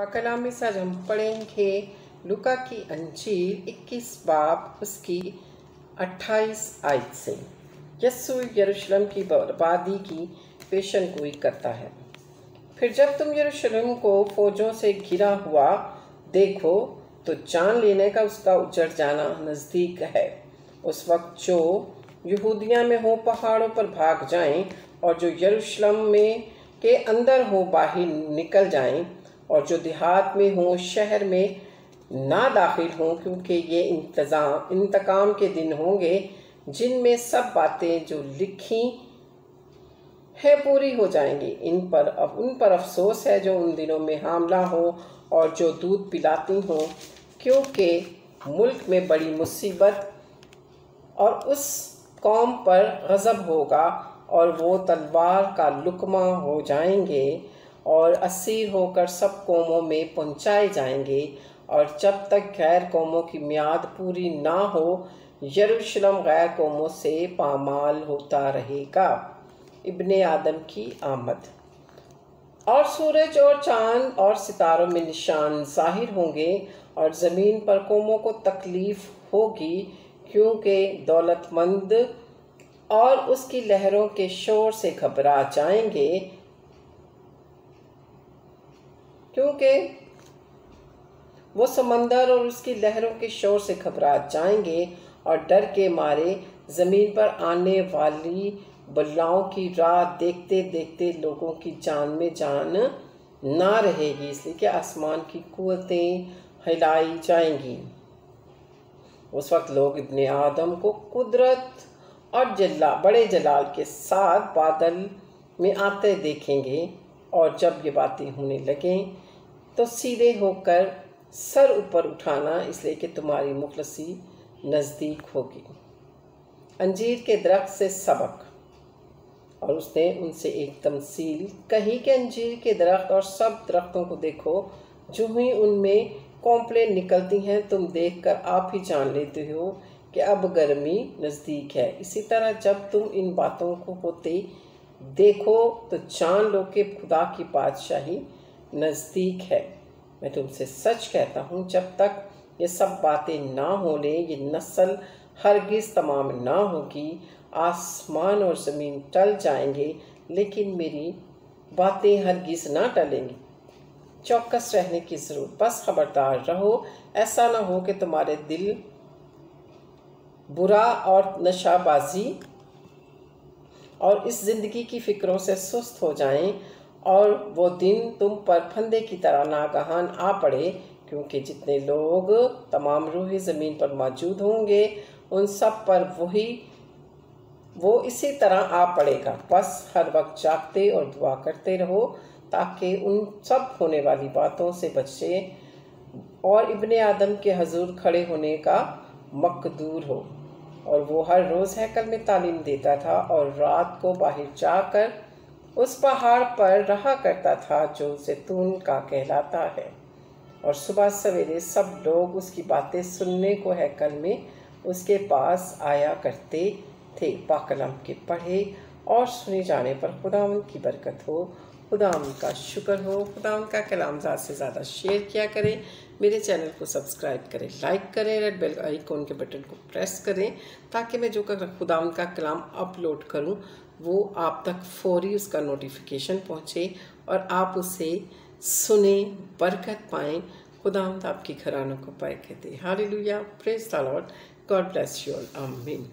कलाम में आज हम पढ़ेंगे लूका की अंजील 21 बाब उसकी 28 आयत से। यस्सु यरूशलेम की बर्बादी की पेशन गोई करता है। फिर जब तुम यरूशलेम को फौजों से घिरा हुआ देखो तो जान लेने का उसका उजड़ जाना नज़दीक है। उस वक्त जो यहूदिया में हो पहाड़ों पर भाग जाएं, और जो यरूशलेम में के अंदर हो बाहर निकल जाएं, और जो देहात में हो शहर में ना दाखिल हों, क्योंकि ये इंतकाम के दिन होंगे जिनमें सब बातें जो लिखी है पूरी हो जाएंगी। उन पर अफसोस है जो उन दिनों में हामला हो और जो दूध पिलाती हों, क्योंकि मुल्क में बड़ी मुसीबत और उस कौम पर गज़ब होगा और वो तलवार का लुकमा हो जाएंगे और असीर होकर सब कौमों में पहुंचाए जाएंगे। और जब तक गैर कौमों की मियाद पूरी ना हो यरूशलेम गैर कौमों से पामाल होता रहेगा। इब्ने आदम की आमद। और सूरज और चांद और सितारों में निशान जाहिर होंगे और ज़मीन पर कौमों को तकलीफ़ होगी, क्योंकि दौलतमंद और उसकी लहरों के शोर से घबरा जाएंगे, क्योंकि वो समंदर और उसकी लहरों के शोर से घबरा जाएंगे और डर के मारे ज़मीन पर आने वाली बलाओं की राह देखते देखते लोगों की जान में जान ना रहेगी, इसलिए कि आसमान की कुव्वतें हिलाई जाएंगी। उस वक्त लोग इब्ने आदम को कुदरत और बड़े जलाल के साथ बादल में आते देखेंगे, और जब ये बातें होने लगें तो सीधे होकर सर ऊपर उठाना, इसलिए कि तुम्हारी मुखलसी नज़दीक होगी। अंजीर के दरख्त से सबक। और उसने उनसे एक तमसील कही कि अंजीर के दरख्त और सब दरख्तों को देखो, जो ही उनमें कॉम्प्लेन निकलती हैं तुम देखकर आप ही जान लेते हो कि अब गर्मी नज़दीक है। इसी तरह जब तुम इन बातों को होते देखो तो जान लो कि खुदा की बादशाही नज़दीक है। मैं तुमसे सच कहता हूँ, जब तक ये सब बातें ना हो लें ये नस्ल हरगिज़ तमाम ना होगी। आसमान और ज़मीन टल जाएंगे, लेकिन मेरी बातें हरगिज़ ना टलेंगी। चौकस रहने की ज़रूरत, बस खबरदार रहो, ऐसा ना हो कि तुम्हारे दिल बुरा और नशाबाजी और इस ज़िंदगी की फ़िक्रों से सुस्त हो जाएं, और वो दिन तुम पर फंदे की तरह नागहान आ पड़े, क्योंकि जितने लोग तमाम रूह ज़मीन पर मौजूद होंगे उन सब पर वो इसी तरह आ पड़ेगा। बस हर वक्त जागते और दुआ करते रहो, ताकि उन सब होने वाली बातों से बचे और इब्ने आदम के हजूर खड़े होने का मकदूर हो। और वो हर रोज़ हैकल में तालीम देता था और रात को बाहर जाकर उस पहाड़ पर रहा करता था जो ज़ैतून का कहलाता है। और सुबह सवेरे सब लोग उसकी बातें सुनने को हैकल में उसके पास आया करते थे। पाकलाम के पढ़े और सुने जाने पर खुदावंद की बरकत हो, खुदावंद का शुक्र हो। खुदावंद का कलाम ज़्यादा से ज़्यादा शेयर किया करें, मेरे चैनल को सब्सक्राइब करें, लाइक करें, रेड बेल आइकॉन के बटन को प्रेस करें, ताकि मैं जो खुदावंद का कलाम अपलोड करूं वो आप तक फौरी उसका नोटिफिकेशन पहुंचे और आप उसे सुने, बरकत पाएँ। खुदावंद आपकी घरानों को बरकत दे। Hallelujah, praise the lord, god bless you all, आमीन।